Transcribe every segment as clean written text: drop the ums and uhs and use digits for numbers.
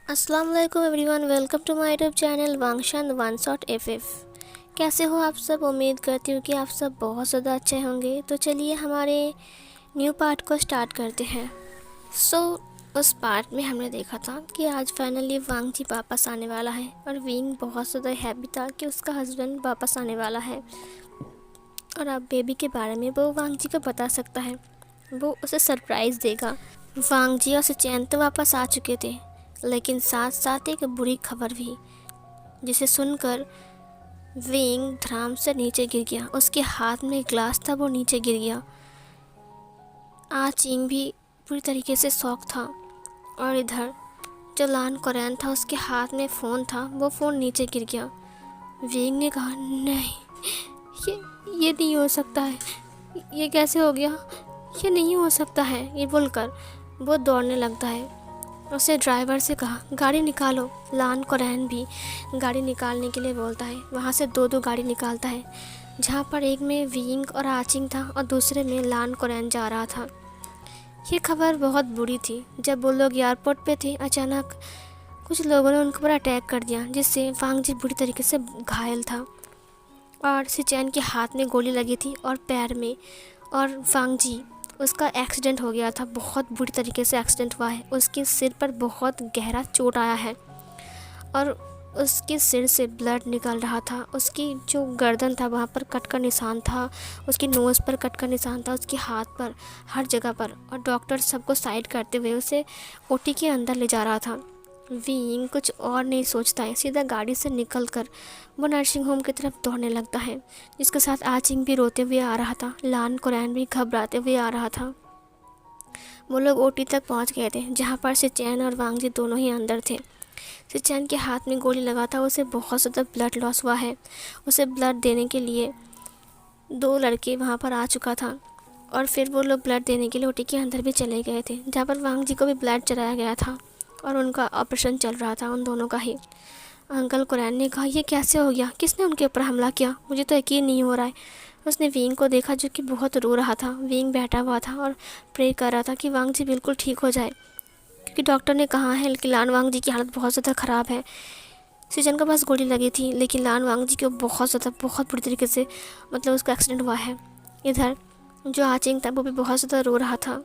अस्सलाम वालेकुम everyone, welcome to my YouTube channel वांगशान वन शॉट एफ। कैसे हो आप सब? उम्मीद करती हूँ कि आप सब बहुत ज़्यादा अच्छे होंगे। तो चलिए हमारे न्यू पार्ट को स्टार्ट करते हैं। उस पार्ट में हमने देखा था कि आज फाइनली वांग जी वापस आने वाला है और विंग बहुत ज़्यादा हैप्पी था कि उसका हस्बैंड वापस आने वाला है और अब बेबी के बारे में वो वांग जी को बता सकता है। वो उसे सरप्राइज़ देगा। वांग जी और सिचैन तो वापस आ चुके थे, लेकिन साथ साथ एक बुरी खबर भी, जिसे सुनकर विंग धड़ाम से नीचे गिर गया। उसके हाथ में एक ग्लास था, वो नीचे गिर गया। आ चिंग भी पूरी तरीके से शॉक था और इधर जो लान कोरैन था उसके हाथ में फ़ोन था, वो फ़ोन नीचे गिर गया। विंग ने कहा, नहीं, ये नहीं हो सकता है, ये कैसे हो गया, ये नहीं हो सकता है। ये बोलकर वो दौड़ने लगता है। उसे ड्राइवर से कहा, गाड़ी निकालो। लान कोरैन भी गाड़ी निकालने के लिए बोलता है। वहाँ से दो गाड़ी निकालता है, जहाँ पर एक में विंग और आचिंग था और दूसरे में लान कोरैन जा रहा था। ये खबर बहुत बुरी थी। जब वो लोग एयरपोर्ट पे थे, अचानक कुछ लोगों ने उनके ऊपर अटैक कर दिया, जिससे वांग जी बुरी तरीके से घायल था और सिचैन के हाथ में गोली लगी थी और पैर में। और वांग जी, उसका एक्सीडेंट हो गया था, बहुत बुरी तरीके से एक्सीडेंट हुआ है। उसके सिर पर बहुत गहरा चोट आया है और उसके सिर से ब्लड निकल रहा था। उसकी जो गर्दन था वहाँ पर कट का निशान था, उसकी नोज़ पर कट का निशान था, उसके हाथ पर, हर जगह पर। और डॉक्टर सबको साइड करते हुए उसे ओटी के अंदर ले जा रहा था। विंग कुछ और नहीं सोचता है, सीधा गाड़ी से निकलकर वो नर्सिंग होम की तरफ दौड़ने लगता है, जिसके साथ आचिंग भी रोते हुए आ रहा था। लान कोरैन भी घबराते हुए आ रहा था। वो लोग ओटी तक पहुंच गए थे, जहां पर सिचैन और वांग जी दोनों ही अंदर थे। सिचैन के हाथ में गोली लगा था, उसे बहुत ज़्यादा ब्लड लॉस हुआ है। उसे ब्लड देने के लिए दो लड़के वहाँ पर आ चुका था और फिर वो लोग ब्लड देने के लिए ओटी के अंदर भी चले गए थे, जहाँ पर वांग जी को भी ब्लड चढ़ाया गया था और उनका ऑपरेशन चल रहा था, उन दोनों का ही। अंकल कोरैन ने कहा, ये कैसे हो गया, किसने उनके ऊपर हमला किया, मुझे तो यकीन नहीं हो रहा है। उसने विंग को देखा, जो कि बहुत रो रहा था। विंग बैठा हुआ था और प्रे कर रहा था कि वांग जी बिल्कुल ठीक हो जाए, क्योंकि डॉक्टर ने कहा है कि लान वांग जी की हालत बहुत ज़्यादा ख़राब है। सीजन के पास गोली लगी थी, लेकिन लान वांग जी को बहुत बुरी तरीके से, मतलब उसका एक्सीडेंट हुआ है। इधर जो आचिंग था वो भी बहुत ज़्यादा रो रहा था,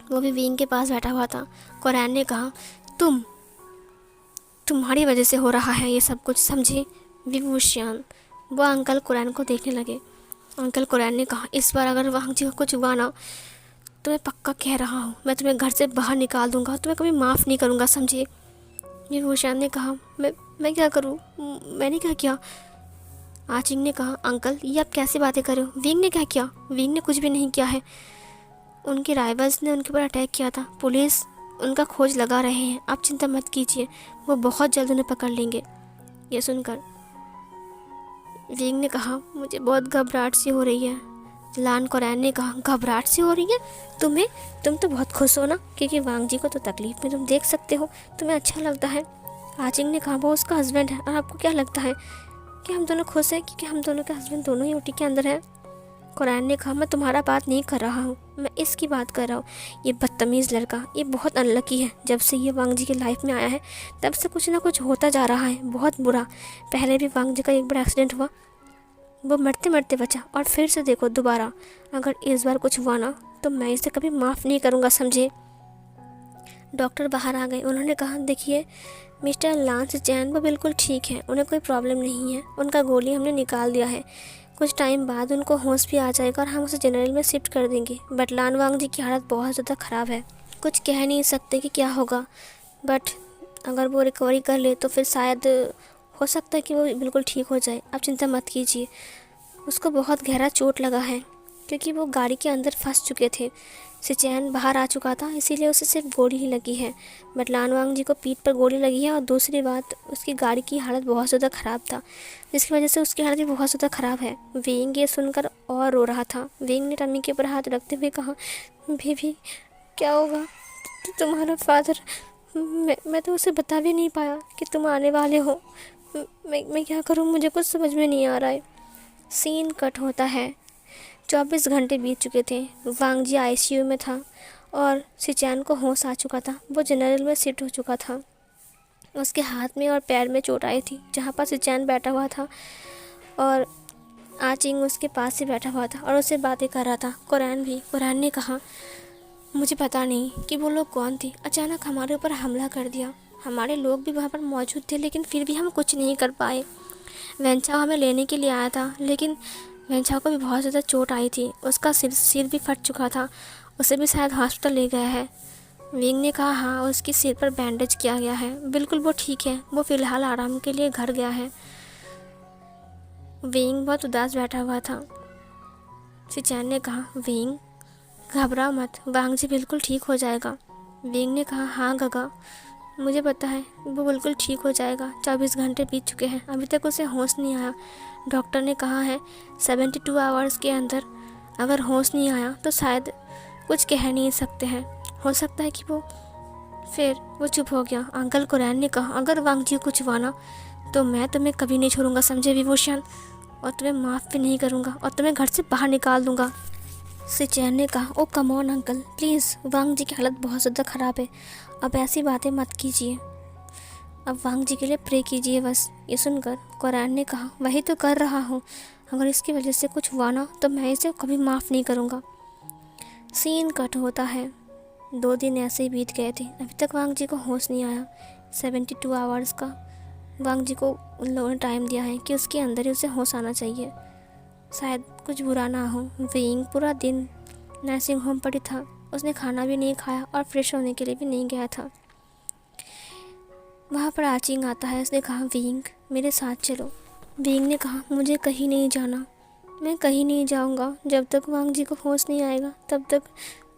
वो भी विंग के पास बैठा हुआ था। कोरैन ने कहा, तुम्हारी वजह से हो रहा है ये सब कुछ, समझे विभूषण। वो अंकल कोरैन को देखने लगे। अंकल कोरैन ने कहा, इस बार अगर वांग जी को कुछ हुआ ना, तो मैं पक्का कह रहा हूँ, मैं तुम्हें घर से बाहर निकाल दूंगा, तुम्हें कभी माफ़ नहीं करूँगा, समझे। विभूषण ने कहा, मैं क्या करूँ, मैंने क्या किया। आचिंग ने कहा, अंकल ये आप कैसी बातें कर रहे हो, विंग ने क्या किया, विंग ने कुछ भी नहीं किया है। उनके राइवल्स ने उनके ऊपर अटैक किया था, पुलिस उनका खोज लगा रहे हैं, आप चिंता मत कीजिए, वो बहुत जल्द उन्हें पकड़ लेंगे। ये सुनकर विंग ने कहा, मुझे बहुत घबराहट सी हो रही है। लान कोरैन ने कहा, घबराहट सी हो रही है तुम्हें? तुम तो बहुत खुश हो ना, क्योंकि वांग जी को तो तकलीफ में तुम देख सकते हो, तुम्हें अच्छा लगता है। आचिंग ने कहा, वो उसका हस्बैंड है और आपको क्या लगता है कि हम दोनों खुश हैं, क्योंकि हम दोनों के हस्बैंड दोनों ही ओटी के अंदर हैं। कोरैन ने कहा, मैं तुम्हारा बात नहीं कर रहा हूँ, मैं इसकी बात कर रहा हूँ। ये बदतमीज़ लड़का, ये बहुत अनलकी है। जब से ये वांग जी की लाइफ में आया है, तब से कुछ ना कुछ होता जा रहा है, बहुत बुरा। पहले भी वांग जी का एक बड़ा एक्सीडेंट हुआ, वो मरते मरते बचा, और फिर से देखो दोबारा। अगर इस बार कुछ हुआ ना, तो मैं इसे कभी माफ़ नहीं करूँगा, समझे। डॉक्टर बाहर आ गए। उन्होंने कहा, देखिए मिस्टर लांस चैन वो बिल्कुल ठीक है, उन्हें कोई प्रॉब्लम नहीं है, उनका गोली हमने निकाल दिया है। कुछ टाइम बाद उनको होश भी आ जाएगा और हम उसे जनरल में शिफ्ट कर देंगे। बट लान वांग जी की हालत बहुत ज़्यादा ख़राब है, कुछ कह नहीं सकते कि क्या होगा, बट अगर वो रिकवरी कर ले तो फिर शायद हो सकता है कि वो बिल्कुल ठीक हो जाए। आप चिंता मत कीजिए। उसको बहुत गहरा चोट लगा है, क्योंकि वो गाड़ी के अंदर फंस चुके थे। सिचैन बाहर आ चुका था, इसीलिए उसे सिर्फ गोली ही लगी है, बट लानवांग जी को पीठ पर गोली लगी है। और दूसरी बात, उसकी गाड़ी की हालत बहुत ज़्यादा ख़राब था, जिसकी वजह से उसकी हालत भी बहुत ज़्यादा ख़राब है। विंग ये सुनकर और रो रहा था। विंग ने टमी के ऊपर हाथ रखते हुए कहा, बेबी क्या होगा, तुम्हारा फादर, मैं तो उसे बता भी नहीं पाया कि तुम आने वाले हो। मैं क्या करूँ, मुझे कुछ समझ में नहीं आ रहा है। सीन कट होता है। 24 घंटे बीत चुके थे। वांग जी आईसीयू में था और सिचैन को होश आ चुका था, वो जनरल में शिफ्ट हो चुका था। उसके हाथ में और पैर में चोट आई थी, जहाँ पर सिचैन बैठा हुआ था और आचिंग उसके पास ही बैठा हुआ था और उससे बातें कर रहा था। कुरैन ने कहा, मुझे पता नहीं कि वो लोग कौन थे, अचानक हमारे ऊपर हमला कर दिया। हमारे लोग भी वहाँ पर मौजूद थे, लेकिन फिर भी हम कुछ नहीं कर पाए। वेंचाओ हमें लेने के लिए आया था, लेकिन वेंचाओ को भी बहुत ज़्यादा चोट आई थी, उसका सिर भी फट चुका था, उसे भी शायद हॉस्पिटल ले गया है। विंग ने कहा, हाँ, उसके सिर पर बैंडेज किया गया है, बिल्कुल वो ठीक है, वो फ़िलहाल आराम के लिए घर गया है। विंग बहुत उदास बैठा हुआ था। सिचैन ने कहा, विंग घबरा मत, वांग जी बिल्कुल ठीक हो जाएगा। विंग ने कहा, हाँ गगा, मुझे पता है वो बिल्कुल ठीक हो जाएगा। 24 घंटे बीत चुके हैं, अभी तक उसे होश नहीं आया। डॉक्टर ने कहा है 72 आवर्स के अंदर अगर होश नहीं आया तो शायद कुछ कह नहीं सकते हैं, हो सकता है कि फिर वो चुप हो गया। अंकल कुरैन ने कहा, अगर वांग जी को कुछ हुआ ना तो मैं तुम्हें कभी नहीं छोड़ूंगा, समझे विभूषण, और तुम्हें माफ़ भी नहीं करूंगा और तुम्हें घर से बाहर निकाल दूंगा। सिचैन ने कहा, ओ कम ऑन अंकल, प्लीज़, वांग जी की हालत बहुत ज़्यादा ख़राब है, अब ऐसी बातें मत कीजिए, अब वांग जी के लिए प्रे कीजिए बस। ये सुनकर कुरैन ने कहा, वही तो कर रहा हूँ, अगर इसकी वजह से कुछ हुआ ना तो मैं इसे कभी माफ़ नहीं करूँगा। सीन कट होता है। 2 दिन ऐसे ही बीत गए थे, अभी तक वांग जी को होश नहीं आया। 72 आवर्स का वांग जी को उन लोगों ने टाइम दिया है कि उसके अंदर ही उसे होश आना चाहिए, शायद कुछ बुरा ना हो। विंग पूरा दिन नर्सिंग होम पर ही था, उसने खाना भी नहीं खाया और फ्रेश होने के लिए भी नहीं गया था। वहाँ पर आचिंग आता है, उसने कहा, विंग मेरे साथ चलो। विंग ने कहा, मुझे कहीं नहीं जाना, मैं कहीं नहीं जाऊँगा, जब तक वांग जी को होश नहीं आएगा तब तक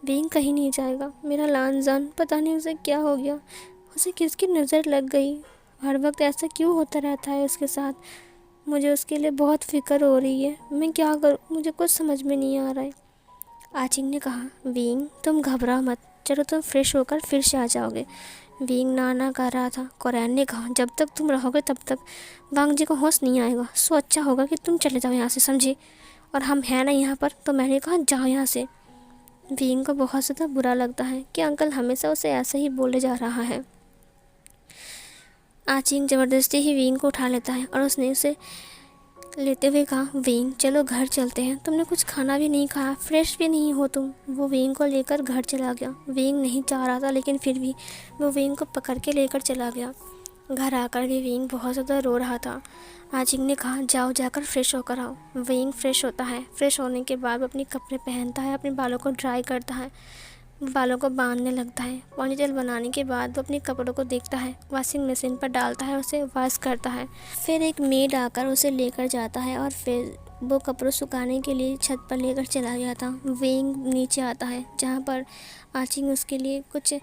विंग कहीं नहीं जाएगा। मेरा लानजान, पता नहीं उसे क्या हो गया, उसे किसकी नज़र लग गई, हर वक्त ऐसा क्यों होता रहता है उसके साथ, मुझे उसके लिए बहुत फिक्र हो रही है, मैं क्या करूँ, मुझे कुछ समझ में नहीं आ रहा है। आचिंग ने कहा, विंग तुम घबरा मत, चलो तुम फ्रेश होकर फिर से आ जाओगे। विंग ना कर रहा था। कुरैन ने कहा, जब तक तुम रहोगे तब तक वांग जी को होश नहीं आएगा, सो अच्छा होगा कि तुम चले जाओ यहाँ से, समझे, और हम हैं ना यहाँ पर। तो मैंने कहा, जाओ यहाँ से। विंग को बहुत ज़्यादा बुरा लगता है कि अंकल हमेशा उसे ऐसे ही बोले जा रहा है। आचिंग ज़बरदस्ती ही विंग को उठा लेता है और उसने उसे लेते हुए कहा, विंग चलो घर चलते हैं, तुमने कुछ खाना भी नहीं खाया, फ्रेश भी नहीं हो तुम। वो विंग को लेकर घर चला गया। विंग नहीं चाह रहा था, लेकिन फिर भी वो विंग को पकड़ के लेकर चला गया। घर आकर भी विंग बहुत ज़्यादा रो रहा था। आचिंग ने कहा, जाओ जाकर फ्रेश होकर आओ। विंग फ्रेश होता है। फ्रेश होने के बाद अपने कपड़े पहनता है, अपने बालों को ड्राई करता है, बालों को बांधने लगता है। पोनीटेल बनाने के बाद वो अपने कपड़ों को देखता है, वॉशिंग मशीन पर डालता है, उसे वॉश करता है। फिर एक मेड आकर उसे लेकर जाता है और फिर वो कपड़ों सुखाने के लिए छत पर लेकर चला गया था। विंग नीचे आता है, जहाँ पर आचिंग उसके लिए कुछ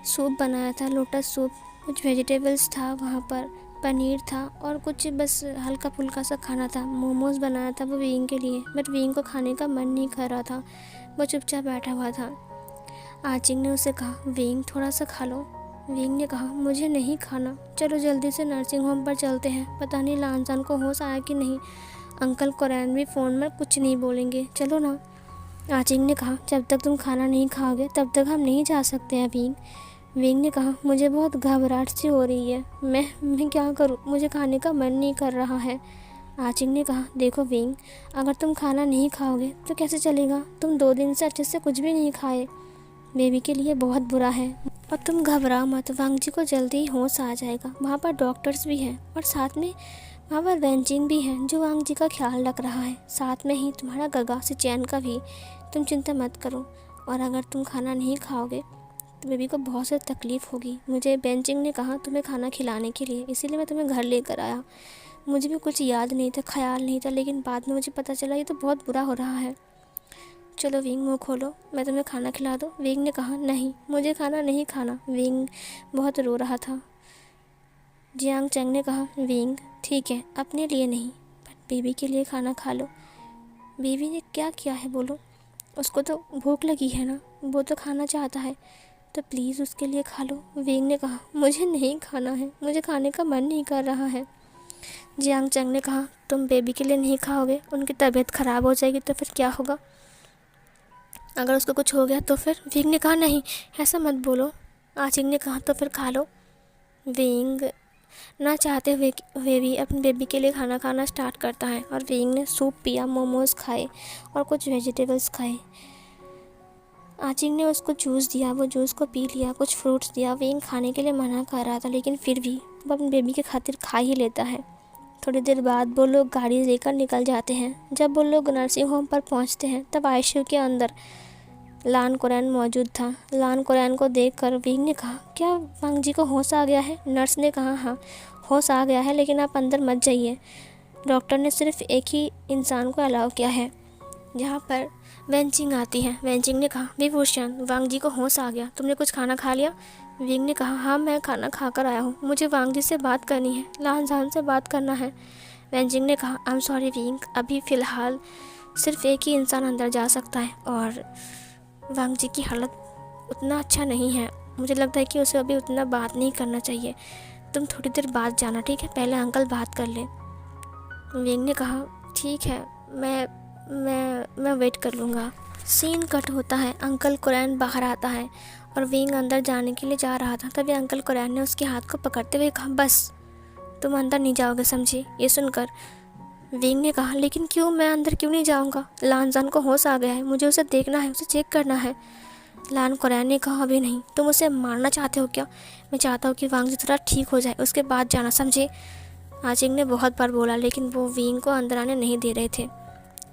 सूप बनाया था, लोटस सूप, कुछ वेजिटेबल्स था वहाँ पर, पनीर था और कुछ बस हल्का फुल्का सा खाना था। मोमोज़ बनाया था वो विंग के लिए, बट विंग को खाने का मन नहीं कर रहा था, वो चुपचाप बैठा हुआ था। आचिंग ने उसे कहा, विंग थोड़ा सा खा लो। विंग ने कहा, मुझे नहीं खाना, चलो जल्दी से नर्सिंग होम पर चलते हैं, पता नहीं लानजान को होश आया कि नहीं, अंकल कुरैन भी फ़ोन में कुछ नहीं बोलेंगे, चलो ना। आचिंग ने कहा, जब तक तुम खाना नहीं खाओगे तब तक हम नहीं जा सकते हैं विंग। विंग ने कहा, मुझे बहुत घबराहट सी हो रही है, मैं क्या करूं, मुझे खाने का मन नहीं कर रहा है। आचिंग ने कहा, देखो विंग, अगर तुम खाना नहीं खाओगे तो कैसे चलेगा, तुम 2 दिन से अच्छे से कुछ भी नहीं खाए, बेबी के लिए बहुत बुरा है, और तुम घबराओ मत, वांग जी को जल्दी ही होश आ जाएगा। वहाँ पर डॉक्टर्स भी हैं और साथ में वहाँ पर वेंजिन भी है जो वांग जी का ख्याल रख रहा है, साथ में ही तुम्हारा गगा सिचैन का भी, तुम चिंता मत करो। और अगर तुम खाना नहीं खाओगे तो बेबी को बहुत सी तकलीफ़ होगी। मुझे बेंचिंग ने कहा तुम्हें खाना खिलाने के लिए, इसीलिए मैं तुम्हें घर लेकर आया। मुझे भी कुछ याद नहीं था, ख्याल नहीं था, लेकिन बाद में मुझे पता चला ये तो बहुत बुरा हो रहा है। चलो विंग, मुँह खोलो, मैं तुम्हें खाना खिला दूँ। विंग ने कहा, नहीं, मुझे खाना नहीं खाना। विंग बहुत रो रहा था। जियांग चैंग ने कहा, विंग ठीक है, अपने लिए नहीं बट बेबी के लिए खाना खा लो। बेबी ने क्या किया है बोलो, उसको तो भूख लगी है ना, वो तो खाना चाहता है, तो प्लीज़ उसके लिए खा लो। विंग ने कहा, मुझे नहीं खाना है, मुझे खाने का मन नहीं कर रहा है। जियांग चैंग ने कहा, तुम बेबी के लिए नहीं खाओगे, उनकी तबीयत ख़राब हो जाएगी तो फिर क्या होगा, अगर उसको कुछ हो गया तो फिर। विंग ने कहा, नहीं ऐसा मत बोलो। आचिंग ने कहा, तो फिर खा लो। विंग ना चाहते हुए भी अपनी बेबी के लिए खाना खाना स्टार्ट करता है। और वेइंग ने सूप पिया, मोमोज़ खाए और कुछ वेजिटेबल्स खाए। आचिंग ने उसको जूस दिया, वो जूस को पी लिया, कुछ फ्रूट्स दिया। वेइंग खाने के लिए मना कर रहा था, लेकिन फिर भी वो अपनी बेबी के खातिर खा ही लेता है। थोड़ी देर बाद वो लोग गाड़ी लेकर निकल जाते हैं। जब वो लोग नर्सिंग होम पर पहुंचते हैं तब आईसीयू के अंदर लान कुरैन मौजूद था। लान कुरैन को देखकर वेइंग ने कहा, क्या वांग जी को होश आ गया है? नर्स ने कहा, हाँ होश आ गया है, लेकिन आप अंदर मत जाइए। डॉक्टर ने सिर्फ एक ही इंसान को अलाउ किया है। जहाँ पर वेंचिंग आती है। वेंचिंग ने कहा, विभूषण वांग जी को होश आ गया, तुमने कुछ खाना खा लिया? विंग ने कहा, हाँ मैं खाना खाकर आया हूँ, मुझे वांग जी से बात करनी है, लानजान से बात करना है। वेंचिंग ने कहा, आई एम सॉरी विंग, अभी फ़िलहाल सिर्फ एक ही इंसान अंदर जा सकता है और वांग जी की हालत उतना अच्छा नहीं है, मुझे लगता है कि उसे अभी उतना बात नहीं करना चाहिए। तुम थोड़ी देर बाद जाना, ठीक है? पहले अंकल बात कर ले। विंग ने कहा, ठीक है, मैं वेट कर लूँगा। सीन कट होता है। अंकल कुरैन बाहर आता है और विंग अंदर जाने के लिए जा रहा था। तभी अंकल कुरैन ने उसके हाथ को पकड़ते हुए कहा, बस तुम अंदर नहीं जाओगे, समझे? ये सुनकर विंग ने कहा, लेकिन क्यों? मैं अंदर क्यों नहीं जाऊँगा? लानजान को होश आ गया है, मुझे उसे देखना है, उसे चेक करना है। लान कुरैन ने कहा, अभी नहीं। तुम उसे मारना चाहते हो क्या? मैं चाहता हूँ कि वांग जी थोड़ा ठीक हो जाए, उसके बाद जाना, समझे? आचिंग ने बहुत बार बोला, लेकिन वो विंग को अंदर आने नहीं दे रहे थे।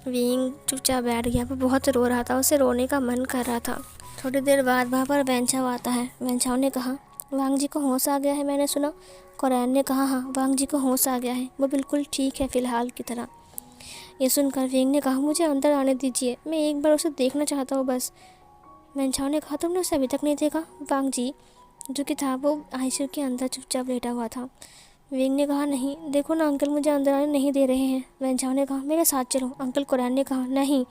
विंग चुपचाप बैठ गया। वो बहुत रो रहा था, उसे रोने का मन कर रहा था। थोड़ी देर बाद वहाँ पर वेंचाओ आता है। वेंचाओ ने कहा, वांग जी को होश आ गया है, मैंने सुना। कुरैन ने कहा, हाँ वांग जी को होश आ गया है, वो बिल्कुल ठीक है फ़िलहाल की तरह। ये सुनकर विंग ने कहा, मुझे अंदर आने दीजिए, मैं एक बार उसे देखना चाहता हूँ बस। वेंचाओ ने कहा, तुमने उसे अभी तक नहीं देखा? वांग जी जो कि था वो आईसीयू के अंदर चुपचाप लेटा हुआ था। विंग ने कहा, नहीं, देखो ना अंकल, मुझे अंदर आने नहीं दे रहे हैं। वेंचाओ ने कहा, मेरे साथ चलो। अंकल कुरैन ने कहा, नहीं,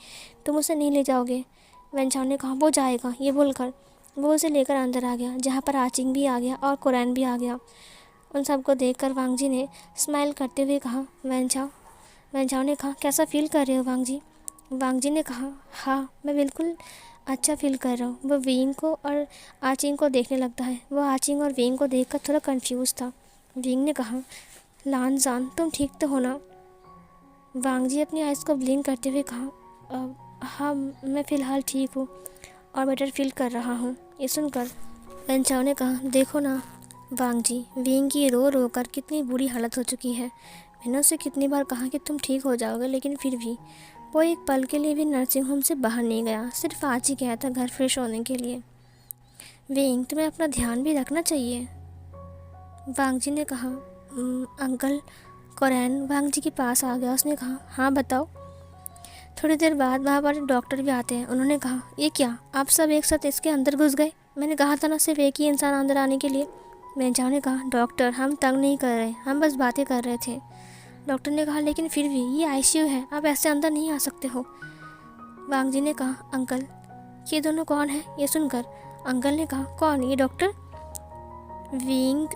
तुम उसे नहीं ले जाओगे। वेंचाओ ने कहा, वो जाएगा। ये बोलकर वो उसे लेकर अंदर आ गया, जहाँ पर आचिंग भी आ गया और कुरैन भी आ गया। उन सबको देखकर वांग जी ने स्माइल करते हुए कहा, वेंचाओ। वेंचाओ ने कहा, कैसा फील कर रहे हो वांग जी? वांग जी ने कहा, हाँ मैं बिल्कुल अच्छा फील कर रहा हूँ। वो विंग को और आचिंग को देखने लगता है। वो आचिंग और विंग को देखकर थोड़ा कंफ्यूज था। विंग ने कहा, लानजान तुम ठीक तो हो ना? वांग जी अपनी आइज़ को ब्लिंक करते हुए कहा, हाँ मैं फ़िलहाल ठीक हूँ और बेटर फील कर रहा हूँ। ये सुनकर वेंचाओ ने कहा, देखो ना वांग जी, विंग की रो रो कर कितनी बुरी हालत हो चुकी है। मैंने उसे कितनी बार कहा कि तुम ठीक हो जाओगे, लेकिन फिर भी वो एक पल के लिए भी नर्सिंग होम से बाहर नहीं गया, सिर्फ आज ही गया था घर फ्रेश होने के लिए। विंग, तुम्हें अपना ध्यान भी रखना चाहिए। वांग जी ने कहा, अंकल कुरैन वांग जी के पास आ गया। उसने कहा, हाँ बताओ। थोड़ी देर बाद वहाँ पर डॉक्टर भी आते हैं। उन्होंने कहा, ये क्या, आप सब एक साथ इसके अंदर घुस गए? मैंने कहा था ना सिर्फ एक ही इंसान अंदर आने के लिए। वेंचाओ ने कहा, डॉक्टर हम तंग नहीं कर रहे, हम बस बातें कर रहे थे। डॉक्टर ने कहा, लेकिन फिर भी ये आईसीयू है, आप ऐसे अंदर नहीं आ सकते हो। वांग जी ने कहा, अंकल ये दोनों कौन है? ये सुनकर अंकल ने कहा, कौन? ये डॉक्टर। विंग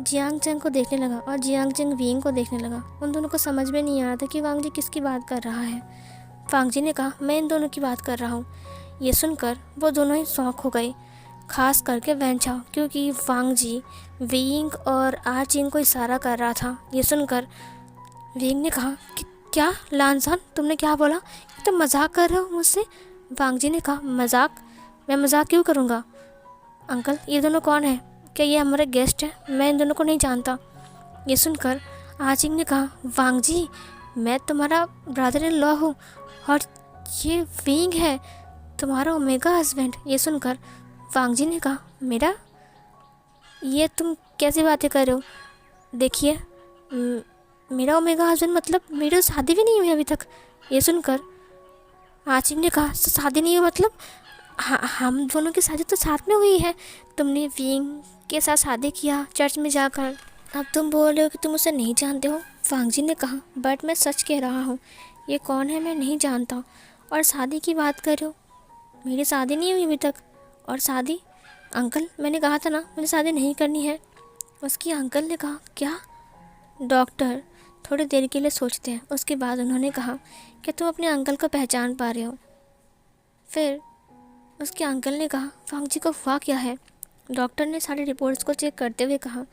जियांग चंग को देखने लगा और जियांग चंग विंग को देखने लगा। उन दोनों को समझ में नहीं आ रहा था कि वांग जी किसकी बात कर रहा है। वांग जी ने कहा, मैं इन दोनों की बात कर रहा हूँ। ये सुनकर वो दोनों ही शॉक हो गए, खास करके वेंचाओ, क्योंकि वांग जी विंग और आचिंग को इशारा कर रहा था। ये सुनकर विंग ने कहा, क्या लानजान, तुमने क्या बोला? तुम मजाक कर रहे हो मुझसे? वांग जी ने कहा, मजाक? मैं मजाक क्यों करूँगा? अंकल ये दोनों कौन है? क्या ये हमारे गेस्ट हैं? मैं इन दोनों को नहीं जानता। ये सुनकर आचिंग ने कहा, वांग जी मैं तुम्हारा ब्रदर इन लॉ हूँ और ये विंग है, तुम्हारा ओमेगा हस्बैंड। ये सुनकर वांग जी ने कहा, मेरा? ये तुम कैसी बातें कर रहे हो? देखिए मेरा ओमेगा हस्बैंड मतलब मेरी शादी भी नहीं हुई अभी तक। ये सुनकर आचिंग ने कहा, शादी नहीं हुई मतलब? हाँ, हम दोनों की शादी तो साथ में हुई है। तुमने विंग के साथ शादी किया चर्च में जाकर। अब तुम बोल रहे हो कि तुम उसे नहीं जानते हो। वांग जी ने कहा, बट मैं सच कह रहा हूँ, ये कौन है मैं नहीं जानता। और शादी की बात कर रहे हो? मेरी शादी नहीं हुई अभी तक। और शादी? अंकल मैंने कहा था ना मुझे शादी नहीं करनी है। उसकी अंकल ने कहा, क्या? डॉक्टर थोड़ी देर के लिए सोचते हैं, उसके बाद उन्होंने कहा, क्या तुम अपने अंकल को पहचान पा रहे हो? फिर उसके अंकल ने कहा, वांग जी को हुआ क्या है? डॉक्टर ने सारी रिपोर्ट्स को चेक करते हुए कहा,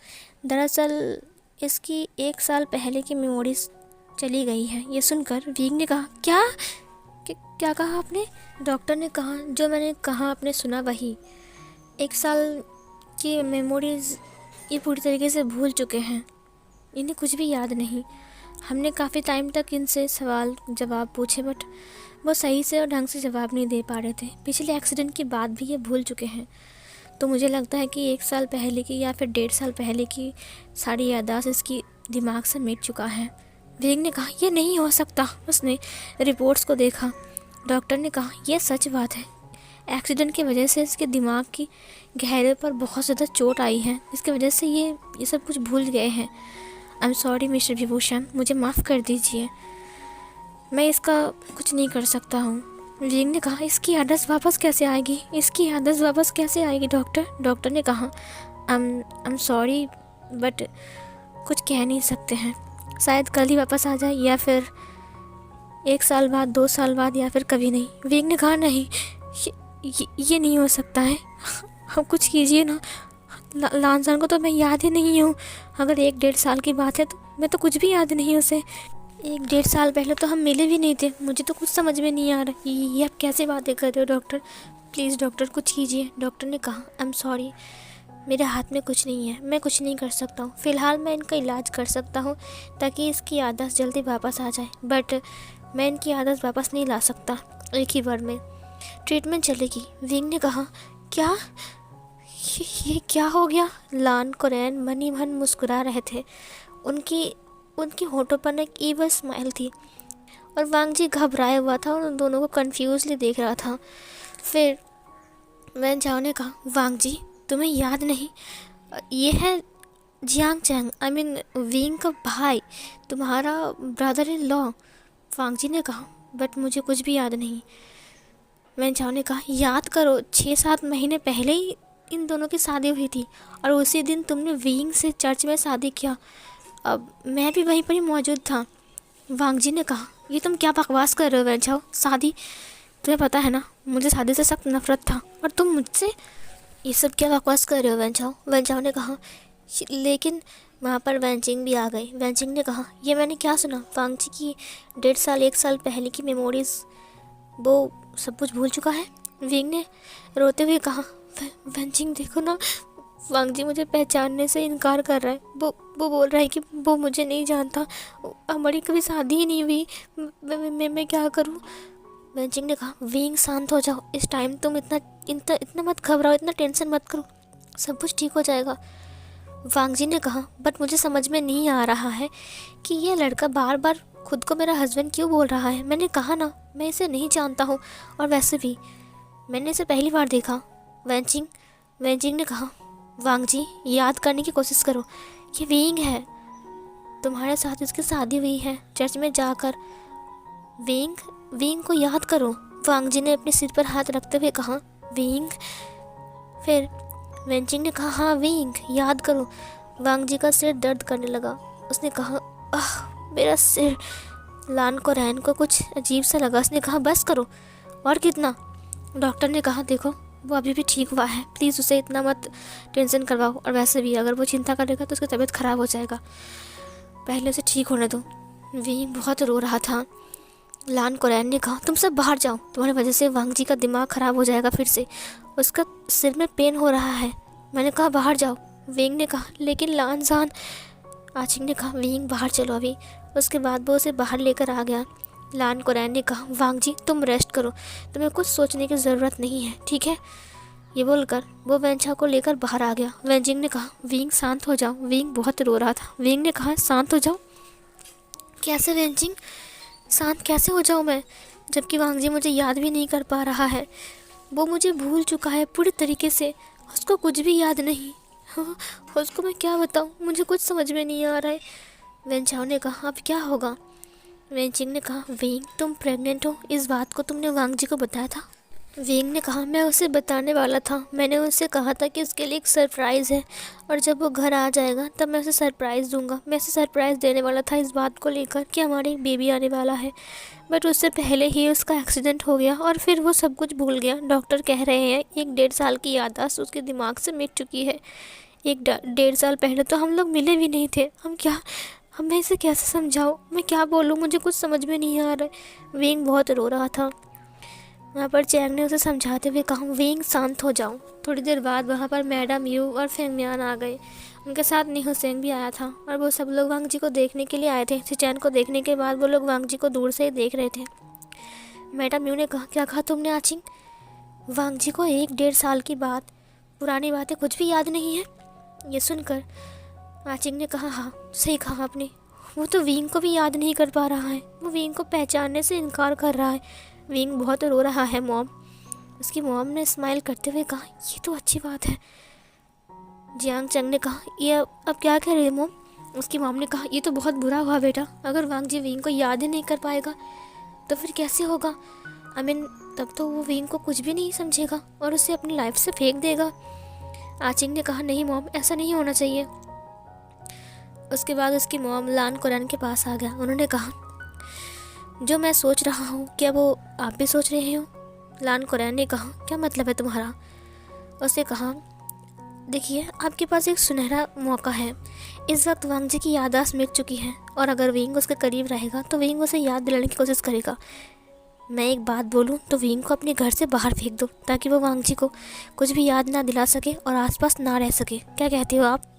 दरअसल इसकी 1 साल पहले की मेमोरीज चली गई है। ये सुनकर विंग ने कहा, क्या कहा आपने? डॉक्टर ने कहा, जो मैंने कहा आपने सुना वही। 1 साल की मेमोरीज ये पूरी तरीके से भूल चुके हैं, इन्हें कुछ भी याद नहीं। हमने काफ़ी टाइम तक इनसे सवाल जवाब पूछे बट वो सही से और ढंग से जवाब नहीं दे पा रहे थे। पिछले एक्सीडेंट की बात भी ये भूल चुके हैं। तो मुझे लगता है कि 1 साल पहले की या फिर 1.5 साल पहले की सारी याददाश्त इसकी दिमाग से मिट चुका है। विंग ने कहा, यह नहीं हो सकता। उसने रिपोर्ट्स को देखा। डॉक्टर ने कहा, यह सच बात है। एक्सीडेंट की वजह से इसके दिमाग की गहरे पर बहुत ज़्यादा चोट आई है, जिसकी वजह से ये सब कुछ भूल गए हैं। I am sorry mister Vibhushan, मुझे माफ़ कर दीजिए, मैं इसका कुछ नहीं कर सकता हूँ। विंग ने कहा, इसकी आदत वापस कैसे आएगी? इसकी आदत वापस कैसे आएगी डॉक्टर? डॉक्टर ने कहा, आई एम सॉरी बट कुछ कह नहीं सकते हैं। शायद कल ही वापस आ जाए या फिर 1 साल बाद, 2 साल बाद या फिर कभी नहीं। विंग ने कहा, नहीं, ये नहीं हो सकता है। आप कुछ कीजिए ना। लानसान को तो मैं याद ही नहीं हूँ। अगर 1-1.5 साल की बात है तो मैं तो कुछ भी याद नहीं उसे। 1-1.5 साल पहले तो हम मिले भी नहीं थे। मुझे तो कुछ समझ में नहीं आ रहा ये आप कैसे बातें कर रहे हो डॉक्टर? प्लीज़ डॉक्टर कुछ कीजिए। डॉक्टर ने कहा, आई एम सॉरी, मेरे हाथ में कुछ नहीं है, मैं कुछ नहीं कर सकता हूँ। फ़िलहाल मैं इनका इलाज कर सकता हूँ ताकि इसकी आदत जल्दी वापस आ जाए, बट मैं इनकी आदत वापस नहीं ला सकता एक ही बार में। ट्रीटमेंट चलेगी। विंग ने कहा, क्या ये क्या हो गया? लान कोरैन मनी मन मुस्कुरा रहे थे। उनकी होठों पर एक ईवल स्माइल थी और वांग जी घबराया हुआ था और उन दोनों को कन्फ्यूजली देख रहा था। फिर वैन झाओ ने कहा, वांग जी तुम्हें याद नहीं? ये है Jiang Chang, I mean Wing का भाई, तुम्हारा ब्रदर इन लॉ। वांग जी ने कहा, बट मुझे कुछ भी याद नहीं। वैन झाओ ने कहा, याद करो, 6-7 महीने पहले ही इन दोनों की शादी हुई थी और उसी दिन तुमने विंग से चर्च में शादी किया। अब मैं भी वहीं पर ही मौजूद था। वांग जी ने कहा, ये तुम क्या बकवास कर रहे हो वैन झाओ? शादी, तुम्हें पता है ना मुझे शादी से सख्त नफरत था और तुम मुझसे ये सब क्या बकवास कर रहे हो वैन झाओ? वैन झाओ ने कहा, लेकिन वहाँ पर वैनचिंग भी आ गई। वैनचिंग ने कहा, ये मैंने क्या सुना? वांग जी की 1.5 साल 1 साल पहले की मेमोरीज वो सब कुछ भूल चुका है। विंग ने रोते हुए कहा, वैनचिंग देखो ना, वांग जी मुझे पहचानने से इनकार कर रहा है। वो बोल रहा है कि वो मुझे नहीं जानता, हमारी कभी शादी ही नहीं हुई। मैं क्या करूं? वैनचिंग ने कहा, विंग शांत हो जाओ, इस टाइम तुम इतना मत घबराओ, इतना टेंशन मत करो, सब कुछ ठीक हो जाएगा। वांग जी ने कहा, बट मुझे समझ में नहीं आ रहा है कि ये लड़का बार बार खुद को मेरा हस्बैंड क्यों बोल रहा है। मैंने कहा ना मैं इसे नहीं जानता हूँ और वैसे भी मैंने इसे पहली बार देखा। वैनचिंग ने कहा, वांग जी याद करने की कोशिश करो, ये विंग है, तुम्हारे साथ इसकी शादी हुई है चर्च में जाकर। विंग को याद करो। वांग जी ने अपने सिर पर हाथ रखते हुए कहा, विंग। फिर वैनचिंग ने कहा, हाँ विंग, याद करो। वांग जी का सिर दर्द करने लगा। उसने कहा, मेरा सिर। लान को रैन को कुछ अजीब सा लगा। उसने कहा, बस करो, और कितना? डॉक्टर ने कहा, देखो वो अभी भी ठीक हुआ है, प्लीज़ उसे इतना मत टेंशन करवाओ, और वैसे भी अगर वो चिंता करेगा तो उसकी तबीयत ख़राब हो जाएगा, पहले उसे ठीक होने दो। विंग बहुत रो रहा था। लान कोरैन ने कहा, तुम सब बाहर जाओ, तुम्हारी वजह से वांग जी का दिमाग ख़राब हो जाएगा फिर से, उसका सिर में पेन हो रहा है। मैंने कहा बाहर जाओ। विंग ने कहा, लेकिन लान जान। आचिंग ने कहा, विंग बाहर चलो अभी। उसके बाद वो उसे बाहर लेकर आ गया। लान कोरैन ने कहा, वांग जी तुम रेस्ट करो, तुम्हें कुछ सोचने की ज़रूरत नहीं है, ठीक है? ये बोलकर वो वैनछा को लेकर बाहर आ गया। वैनचिंग ने कहा, विंग शांत हो जाओ। विंग बहुत रो रहा था। विंग ने कहा, शांत हो जाओ? कैसे वैनचिंग, शांत कैसे हो जाऊँ मैं, जबकि वांग जी मुझे याद भी नहीं कर पा रहा है। वो मुझे भूल चुका है पूरी तरीके से, उसको कुछ भी याद नहीं। हाँ, उसको मैं क्या बताऊँ, मुझे कुछ समझ में नहीं आ रहा है। वैनछाओ ने कहा, अब क्या होगा? वैनचिंग ने कहा, विंग तुम प्रेग्नेंट हो, इस बात को तुमने वांग जी को बताया था? विंग ने कहा, मैं उसे बताने वाला था, मैंने उससे कहा था कि उसके लिए एक सरप्राइज़ है और जब वो घर आ जाएगा तब मैं उसे सरप्राइज़ दूंगा। मैं उसे सरप्राइज़ देने वाला था इस बात को लेकर कि हमारे एक बेबी आने वाला है, बट उससे पहले ही उसका एक्सीडेंट हो गया और फिर वो सब कुछ भूल गया। डॉक्टर कह रहे हैं 1-1.5 साल की याददाश्त उसके दिमाग से मिट चुकी है। 1-1.5 साल पहले तो हम लोग मिले भी नहीं थे। हम मैं इसे कैसे समझाऊँ, मैं क्या बोलूँ, मुझे कुछ समझ में नहीं आ रहा है। विंग बहुत रो रहा था। वहाँ पर चैंग ने उसे समझाते हुए कहा, विंग शांत हो जाओ। थोड़ी देर बाद वहाँ पर मैडम यू और फेंगमियान आ गए। उनके साथ निहुसेंग भी आया था और वो सब लोग वांग जी को देखने के लिए आए थे। सिचैन को देखने के बाद वो लोग वांग जी को दूर से ही देख रहे थे। मैडम यू ने कहा, क्या कहा तुमने आचिंग? वांग जी को 1-1.5 साल की बात, पुरानी बातें कुछ भी याद नहीं है? ये सुनकर आचिंग ने कहा, हाँ सही कहा आपने, वो तो विंग को भी याद नहीं कर पा रहा है, वो विंग को पहचानने से इनकार कर रहा है। विंग बहुत रो रहा है मॉम। उसकी मॉम ने स्माइल करते हुए कहा, ये तो अच्छी बात है। जियांग चंग ने कहा, ये अब क्या कह रही है मॉम? उसकी मॉम ने कहा, ये तो बहुत बुरा हुआ बेटा, अगर वांग जी विंग को याद ही नहीं कर पाएगा तो फिर कैसे होगा? तब तो वो विंग को कुछ भी नहीं समझेगा और उसे अपनी लाइफ से फेंक देगा। आचिंग ने कहा, नहीं मॉम, ऐसा नहीं होना चाहिए। उसके बाद उसकी मॉम लान कुरान के पास आ गया। उन्होंने कहा, जो मैं सोच रहा हूँ क्या वो आप भी सोच रहे हो? लान कुरान ने कहा, क्या मतलब है तुम्हारा? उसने कहा, देखिए आपके पास एक सुनहरा मौका है। इस वक्त वांग जी की याददाश्त मिट चुकी है और अगर विंग उसके करीब रहेगा तो विंग उसे याद दिलाने की कोशिश करेगा। मैं एक बात बोलूं तो विंग को अपने घर से बाहर फेंक दो ताकि वो वांग जी को कुछ भी याद ना दिला सके और आसपास ना रह सके। क्या कहते हो आप?